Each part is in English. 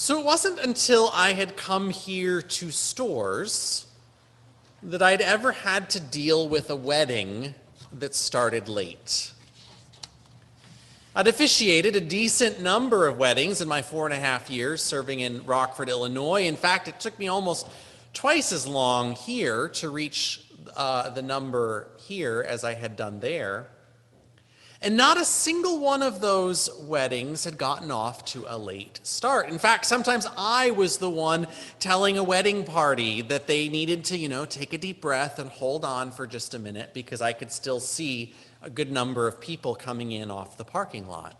So it wasn't until I had come here to Storrs that I'd ever had to deal with a wedding that started late. I'd officiated a decent number of weddings in my 4.5 years serving in Rockford, Illinois. In fact, it took me almost twice as long here to reach the number here as I had done there. And not a single one of those weddings had gotten off to a late start. In fact, sometimes I was the one telling a wedding party that they needed to, take a deep breath and hold on for just a minute because I could still see a good number of people coming in off the parking lot.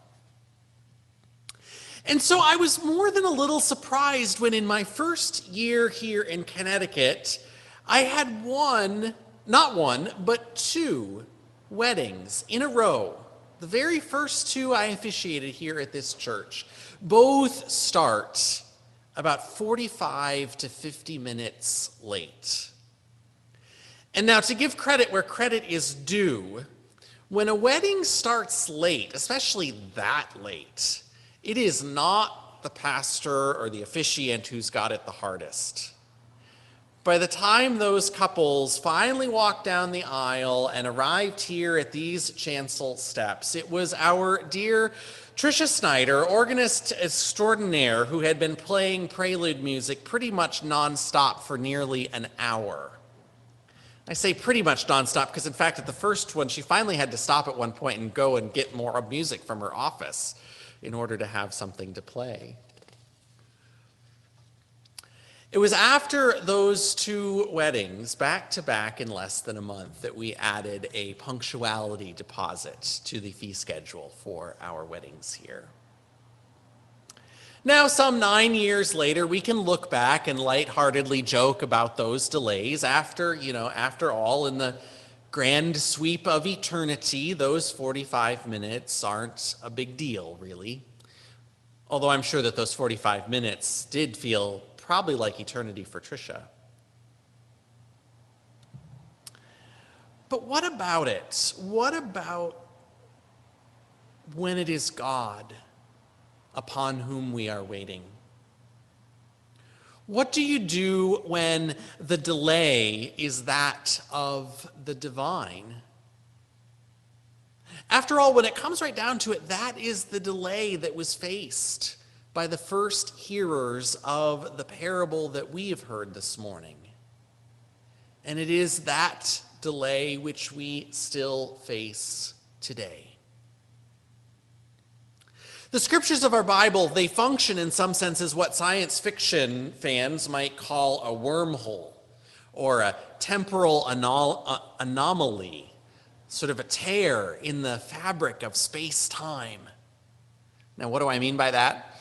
And so I was more than a little surprised when in my first year here in Connecticut, I had not one, but 2 weddings in a row. The very first 2 I officiated here at this church, both start about 45 to 50 minutes late. And now to give credit where credit is due, when a wedding starts late, especially that late, it is not the pastor or the officiant who's got it the hardest. By the time those couples finally walked down the aisle and arrived here at these chancel steps, it was our dear Tricia Snyder, organist extraordinaire, who had been playing prelude music pretty much nonstop for nearly an hour. I say pretty much nonstop because, in fact, at the first one, she finally had to stop at one point and go and get more music from her office in order to have something to play. It was after those 2 weddings, back to back in less than a month, that we added a punctuality deposit to the fee schedule for our weddings here. Now, some 9 years later, we can look back and lightheartedly joke about those delays. After all, in the grand sweep of eternity, those 45 minutes aren't a big deal, really. Although I'm sure that those 45 minutes did feel probably like eternity for Tricia. But what about it? What about when it is God upon whom we are waiting? What do you do when the delay is that of the divine? After all, when it comes right down to it, that is the delay that was faced by the first hearers of the parable that we have heard this morning. And it is that delay which we still face today. The scriptures of our Bible, they function in some senses what science fiction fans might call a wormhole or a temporal anomaly, sort of a tear in the fabric of space-time. Now, what do I mean by that?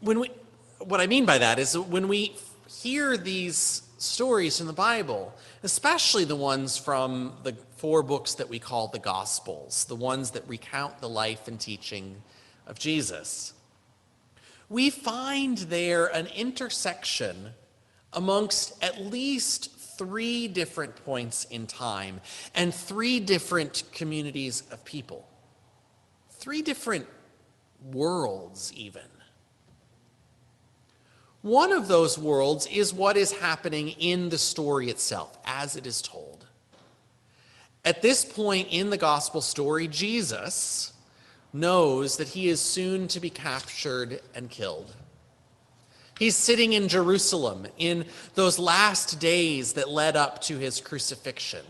What I mean by that is that when we hear these stories from the Bible, especially the ones from the 4 books that we call the Gospels, the ones that recount the life and teaching of Jesus, we find there an intersection amongst at least 3 different points in time and 3 different communities of people, 3 different worlds even. One of those worlds is what is happening in the story itself, as it is told. At this point in the gospel story, Jesus knows that he is soon to be captured and killed. He's sitting in Jerusalem in those last days that led up to his crucifixion.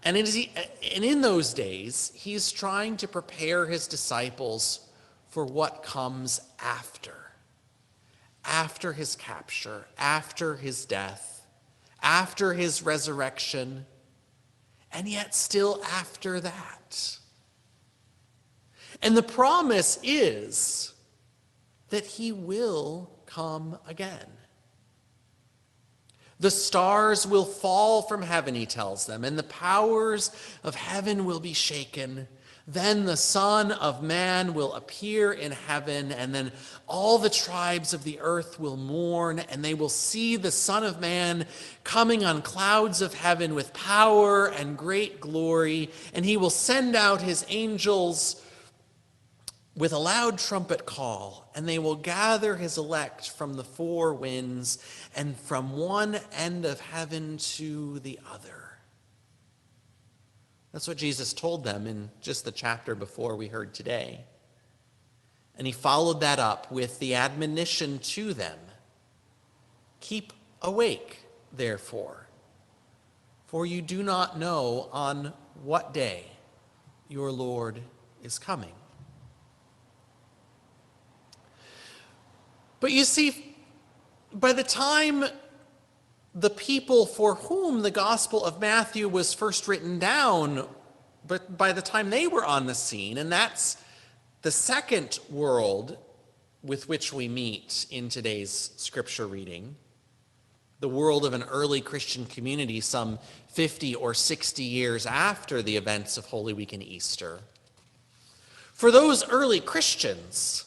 And in those days, he's trying to prepare his disciples for what comes after his capture, after his death, after his resurrection, and yet still after that. And the promise is that he will come again. The stars will fall from heaven, he tells them, and the powers of heaven will be shaken. Then the Son of Man will appear in heaven, and then all the tribes of the earth will mourn, and they will see the Son of Man coming on clouds of heaven with power and great glory, and he will send out his angels with a loud trumpet call, and they will gather his elect from the four winds and from one end of heaven to the other. That's what Jesus told them in just the chapter before we heard today. And he followed that up with the admonition to them, keep awake, therefore, for you do not know on what day your Lord is coming. But you see, by the time the people for whom the Gospel of Matthew was first written down, but by the time they were on the scene, and that's the second world with which we meet in today's scripture reading, the world of an early Christian community some 50 or 60 years after the events of Holy Week and Easter. For those early Christians,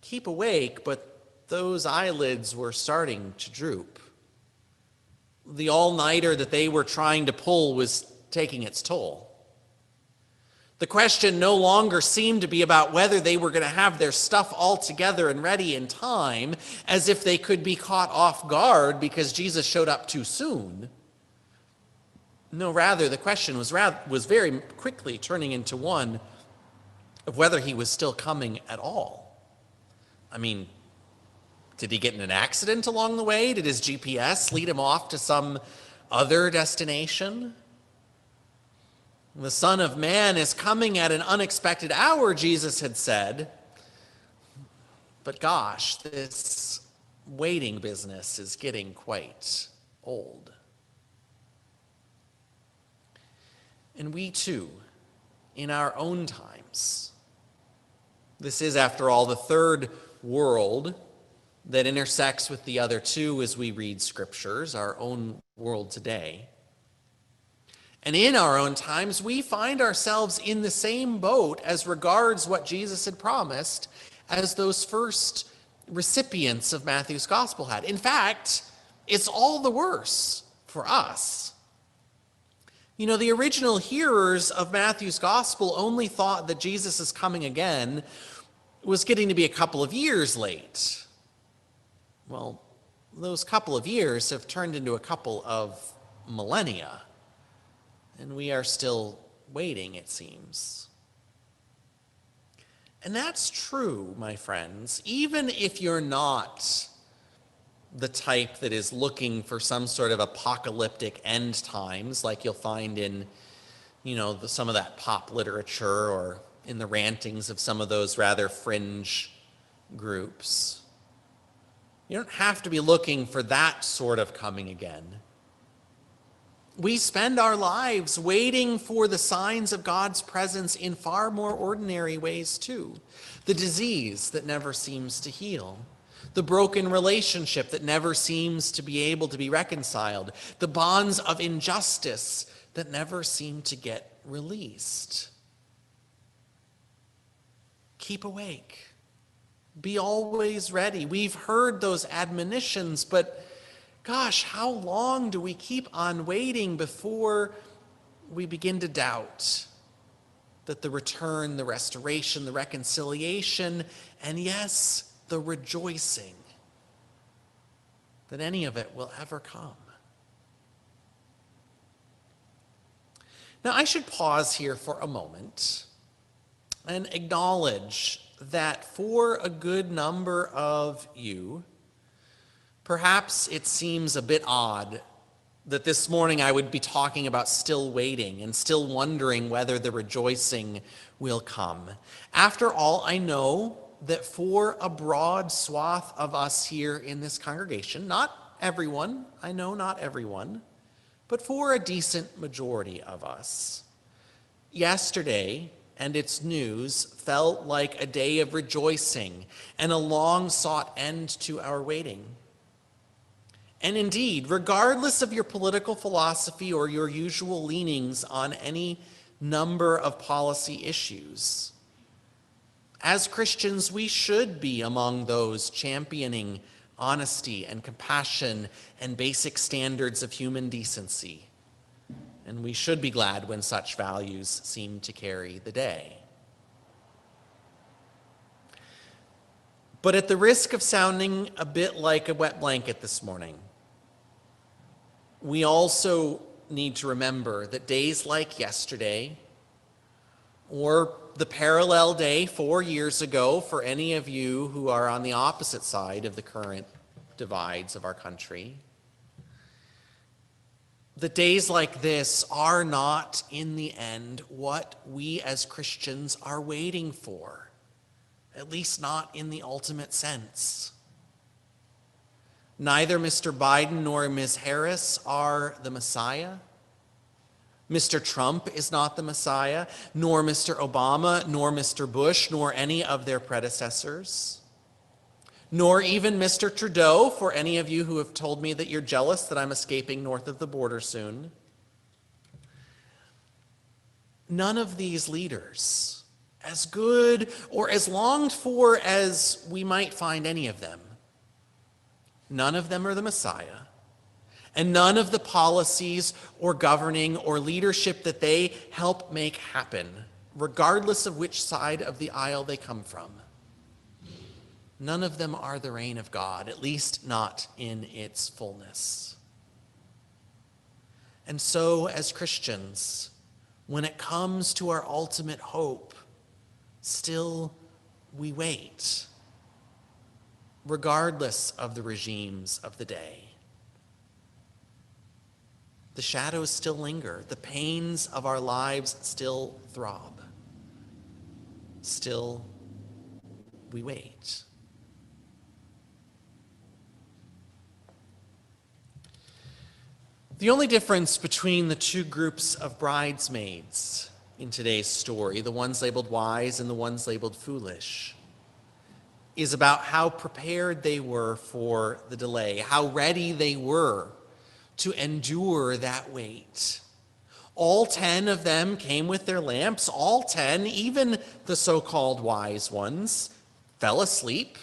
keep awake, but those eyelids were starting to droop. The all-nighter that they were trying to pull was taking its toll. The question no longer seemed to be about whether they were going to have their stuff all together and ready in time, as if they could be caught off guard because Jesus showed up too soon. No, rather, the question was very quickly turning into one of whether he was still coming at all. I mean, did he get in an accident along the way? Did his GPS lead him off to some other destination? The Son of Man is coming at an unexpected hour, Jesus had said. But gosh, this waiting business is getting quite old. And we too, in our own times, this is, after all, the third world that intersects with the other two as we read scriptures, our own world today. And in our own times, we find ourselves in the same boat as regards what Jesus had promised as those first recipients of Matthew's gospel had. In fact, it's all the worse for us. You know, the original hearers of Matthew's gospel only thought that Jesus' coming again was getting to be a couple of years late. Well, those couple of years have turned into a couple of millennia, and we are still waiting, it seems. And that's true, my friends, even if you're not the type that is looking for some sort of apocalyptic end times, like you'll find in, some of that pop literature or in the rantings of some of those rather fringe groups. You don't have to be looking for that sort of coming again. We spend our lives waiting for the signs of God's presence in far more ordinary ways too. The disease that never seems to heal. The broken relationship that never seems to be able to be reconciled. The bonds of injustice that never seem to get released. Keep awake. Be always ready. We've heard those admonitions, but gosh, how long do we keep on waiting before we begin to doubt that the return, the restoration, the reconciliation, and yes, the rejoicing, that any of it will ever come? Now, I should pause here for a moment and acknowledge that for a good number of you, perhaps it seems a bit odd that this morning I would be talking about still waiting and still wondering whether the rejoicing will come. After all, I know that for a broad swath of us here in this congregation, not everyone, I know not everyone, but for a decent majority of us, yesterday and its news felt like a day of rejoicing and a long-sought end to our waiting. And indeed, regardless of your political philosophy or your usual leanings on any number of policy issues, as Christians, we should be among those championing honesty and compassion and basic standards of human decency. And we should be glad when such values seem to carry the day. But at the risk of sounding a bit like a wet blanket this morning, we also need to remember that days like yesterday, or the parallel day 4 years ago for any of you who are on the opposite side of the current divides of our country, that days like this are not, in the end, what we as Christians are waiting for, at least not in the ultimate sense. Neither Mr. Biden nor Ms. Harris are the Messiah. Mr. Trump is not the Messiah, nor Mr. Obama, nor Mr. Bush, nor any of their predecessors, nor even Mr. Trudeau, for any of you who have told me that you're jealous that I'm escaping north of the border soon. None of these leaders, as good or as longed for as we might find any of them, none of them are the Messiah. And none of the policies or governing or leadership that they help make happen, regardless of which side of the aisle they come from, none of them are the reign of God, at least not in its fullness. And so, as Christians, when it comes to our ultimate hope, still we wait, regardless of the regimes of the day. The shadows still linger. The pains of our lives still throb. Still, we wait. The only difference between the two groups of bridesmaids in today's story, the ones labeled wise and the ones labeled foolish, is about how prepared they were for the delay, how ready they were to endure that wait. All 10 of them came with their lamps. All 10, even the so-called wise ones, fell asleep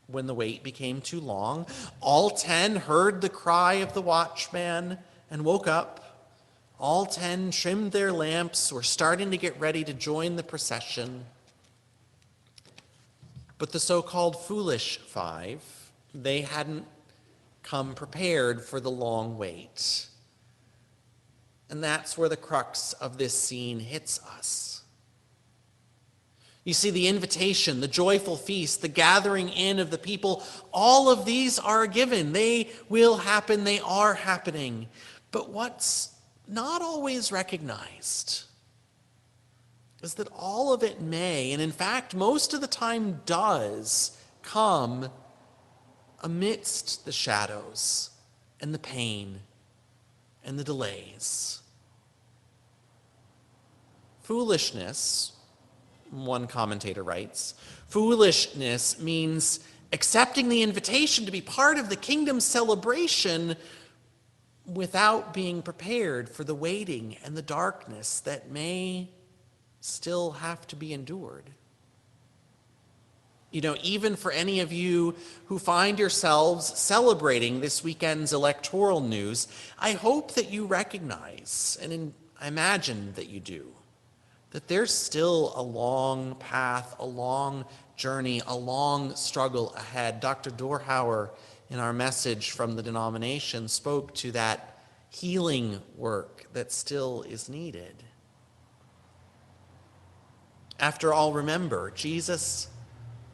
when the wait became too long. All 10 heard the cry of the watchman and woke up. All 10 trimmed their lamps, were starting to get ready to join the procession. But the so-called foolish 5, they hadn't come prepared for the long wait. And that's where the crux of this scene hits us. You see, the invitation, the joyful feast, the gathering in of the people, all of these are given. They will happen, they are happening. But what's not always recognized is that all of it may, and in fact, most of the time does, come amidst the shadows and the pain and the delays. Foolishness, one commentator writes, foolishness means accepting the invitation to be part of the kingdom's celebration without being prepared for the waiting and the darkness that may still have to be endured. You know, even for any of you who find yourselves celebrating this weekend's electoral news, I hope that you recognize, and I imagine that you do, that there's still a long path, a long journey, a long struggle ahead. Dr. Dorhauer, in our message from the denomination, spoke to that healing work that still is needed. After all, remember, Jesus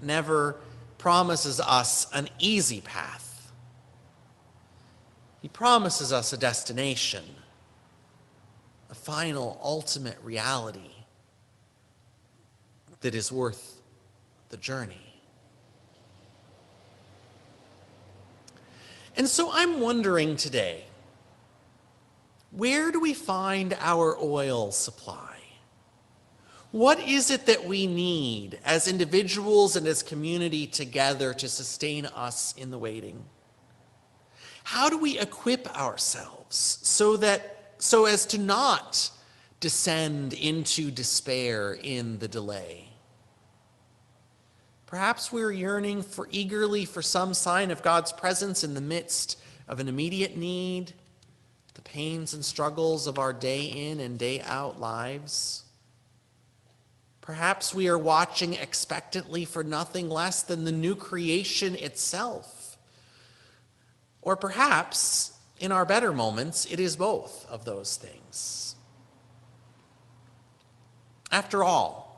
never promises us an easy path. He promises us a destination, a final, ultimate reality that is worth the journey. And so I'm wondering today, where do we find our oil supply? What is it that we need as individuals and as community together to sustain us in the waiting? How do we equip ourselves so as to not descend into despair in the delay? Perhaps we're yearning eagerly for some sign of God's presence in the midst of an immediate need, the pains and struggles of our day in and day out lives. Perhaps we are watching expectantly for nothing less than the new creation itself. Or perhaps, in our better moments, it is both of those things. After all,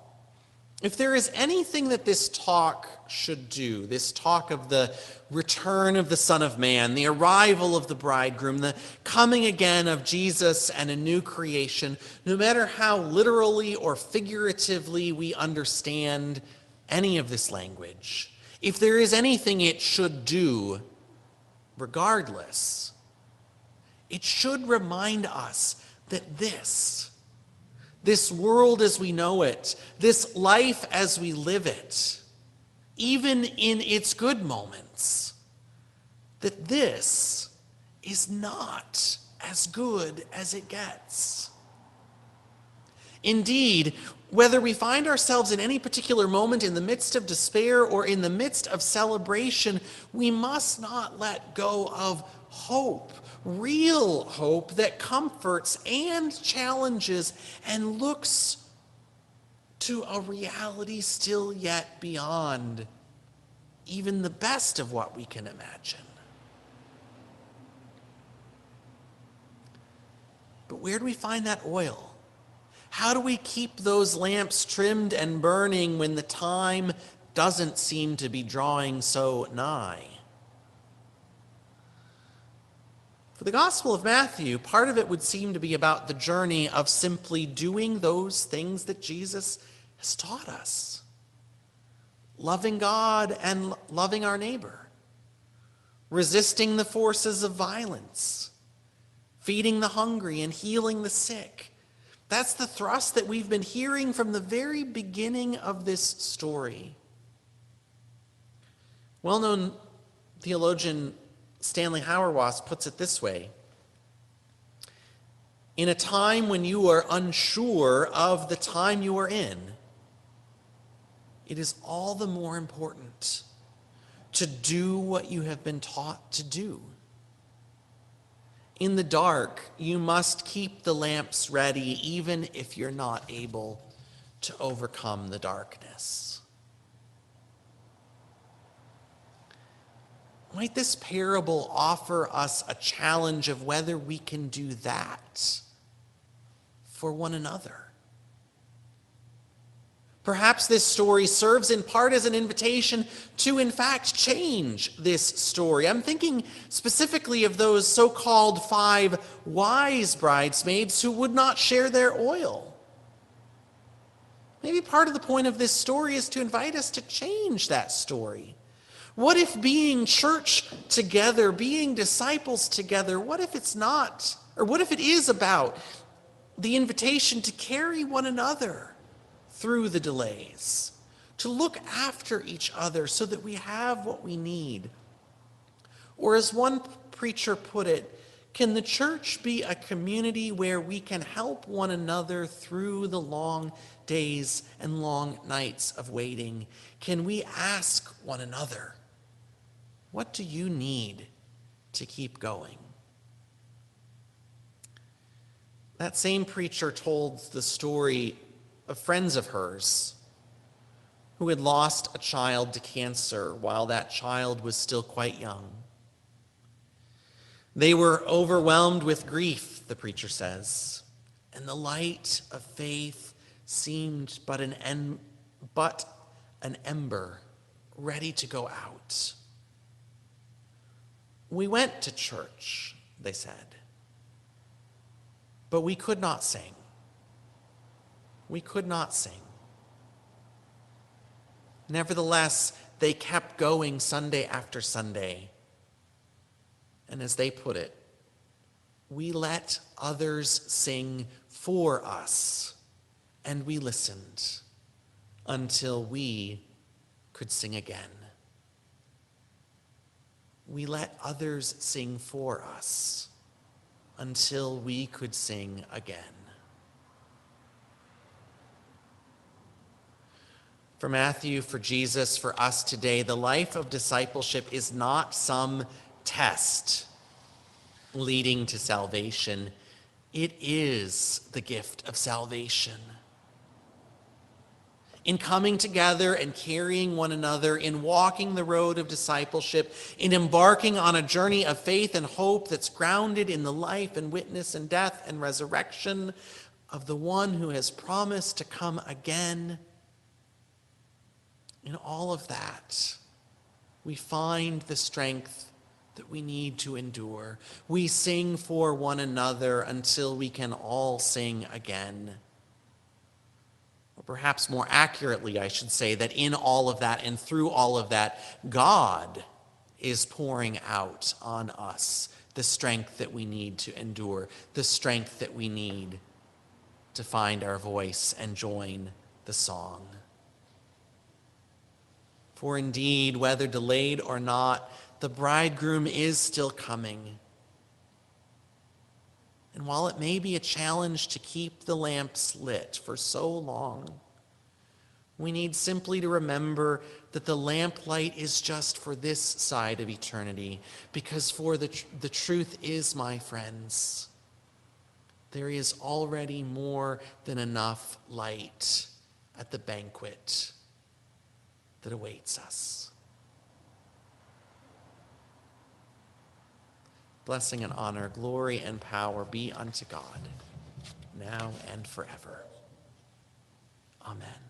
if there is anything that this talk should do, this talk of the return of the Son of Man, the arrival of the bridegroom, the coming again of Jesus and a new creation, no matter how literally or figuratively we understand any of this language, if there is anything it should do, regardless, it should remind us that this world as we know it, this life as we live it, even in its good moments, that this is not as good as it gets. Indeed, whether we find ourselves in any particular moment in the midst of despair or in the midst of celebration, we must not let go of hope, real hope that comforts and challenges and looks to a reality still yet beyond even the best of what we can imagine. But where do we find that oil? How do we keep those lamps trimmed and burning when the time doesn't seem to be drawing so nigh? For the Gospel of Matthew, part of it would seem to be about the journey of simply doing those things that Jesus has taught us. Loving God and loving our neighbor. Resisting the forces of violence. Feeding the hungry and healing the sick. That's the thrust that we've been hearing from the very beginning of this story. Well-known theologian Stanley Hauerwas puts it this way: in a time when you are unsure of the time you are in, it is all the more important to do what you have been taught to do. In the dark, you must keep the lamps ready, even if you're not able to overcome the darkness. Might this parable offer us a challenge of whether we can do that for one another? Perhaps this story serves in part as an invitation to, in fact, change this story. I'm thinking specifically of those so-called 5 wise bridesmaids who would not share their oil. Maybe part of the point of this story is to invite us to change that story. What if being church together, being disciples together, what if it's not, or what if it is about the invitation to carry one another through the delays, to look after each other so that we have what we need? Or as one preacher put it, can the church be a community where we can help one another through the long days and long nights of waiting? Can we ask one another, what do you need to keep going? That same preacher told the story of friends of hers who had lost a child to cancer while that child was still quite young. They were overwhelmed with grief, the preacher says, and the light of faith seemed but an ember ready to go out. We went to church, they said, but we could not sing. We could not sing. Nevertheless, they kept going Sunday after Sunday. And as they put it, we let others sing for us, and we listened until we could sing again. We let others sing for us until we could sing again. For Matthew, for Jesus, for us today, the life of discipleship is not some test leading to salvation. It is the gift of salvation. in coming together and carrying one another, in walking the road of discipleship, in embarking on a journey of faith and hope that's grounded in the life and witness and death and resurrection of the one who has promised to come again. In all of that, we find the strength that we need to endure. We sing for one another until we can all sing again. Or perhaps more accurately, I should say that in all of that and through all of that, God is pouring out on us the strength that we need to endure, the strength that we need to find our voice and join the song. For indeed, whether delayed or not, the bridegroom is still coming. And while it may be a challenge to keep the lamps lit for so long, we need simply to remember that the lamplight is just for this side of eternity, because for the truth is, my friends, there is already more than enough light at the banquet that awaits us. Blessing and honor, glory and power be unto God, now and forever. Amen.